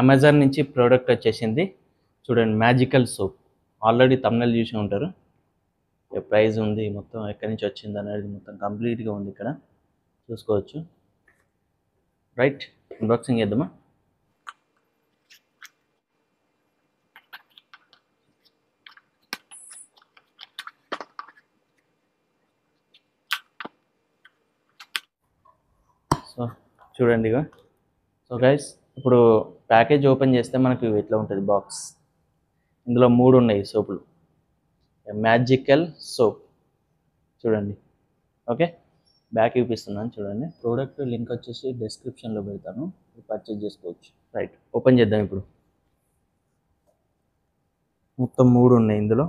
Amazon నుంచి product వచ్చేసింది. చూడండి, మ్యాజికల్ సోప్. ఆల్రెడీ థంబ్నెయిల్ చూసి ఉంటారు. ప్రైస్ ఉంది, మొత్తం ఎక్కడి నుంచి వచ్చింది అనేది మొత్తం కంప్లీట్గా ఉంది ఇక్కడ చూసుకోవచ్చు. రైట్, అన్బాక్సింగ్ చేద్దామా? సో చూడండి ఇక. సో గైస్, ఇప్పుడు ప్యాకేజ్ ఓపెన్ చేస్తే మనకు ఇట్లా ఉంటుంది బాక్స్. ఇందులో 3 ఉన్నాయి సోపులు. మ్యాజికల్ సోప్ చూడండి. ఓకే, బ్యాక్ చూపిస్తున్నాను చూడండి. ప్రోడక్ట్ లింక్ వచ్చేసి డిస్క్రిప్షన్లో పెడతాను, పర్చేజ్ చేసుకోవచ్చు. రైట్, ఓపెన్ చేద్దాం ఇప్పుడు. మొత్తం 3 ఉన్నాయి ఇందులో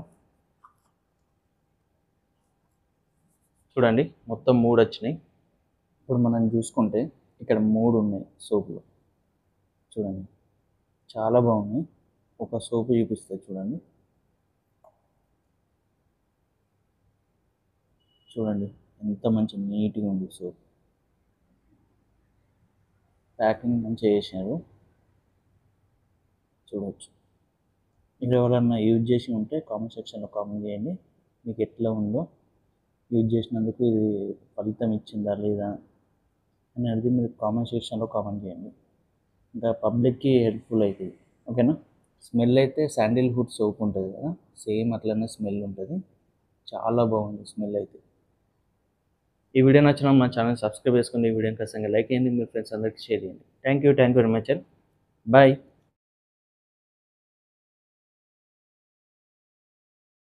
చూడండి. మొత్తం 3 వచ్చినాయి. ఇప్పుడు మనం చూసుకుంటే ఇక్కడ 3 ఉన్నాయి సోపులు చూడండి. చాలా బాగున్నాయి. ఒక సోపు చూపిస్తుంది చూడండి. చూడండి ఎంత మంచి నీట్గా ఉంది సోప్. ప్యాకింగ్ మంచిగా చేసినారు చూడవచ్చు. మీరు ఎవరైనా యూజ్ చేసి ఉంటే కామెంట్ సెక్షన్లో కామెంట్ చేయండి, మీకు ఎట్లా ఉందో, యూజ్ చేసినందుకు ఇది ఫలితం ఇచ్చిందా లేదా అనేది మీరు కామెంట్ సెక్షన్లో కామెంట్ చేయండి. ఇంకా పబ్లిక్కి హెల్ప్ఫుల్ అవుతుంది. ఓకేనా? స్మెల్ అయితే శాండిల్వుడ్ సోప్ ఉంటుంది కదా, సేమ్ అట్లనే స్మెల్ ఉంటుంది. చాలా బాగుంది స్మెల్ అయితే. ఈ వీడియో నచ్చిన మా ఛానల్ సబ్స్క్రైబ్ చేసుకోండి. ఈ వీడియోని ఖచ్చితంగా లైక్ చేయండి, మీ ఫ్రెండ్స్ అందరికీ షేర్ చేయండి. Thank you very much. Bye.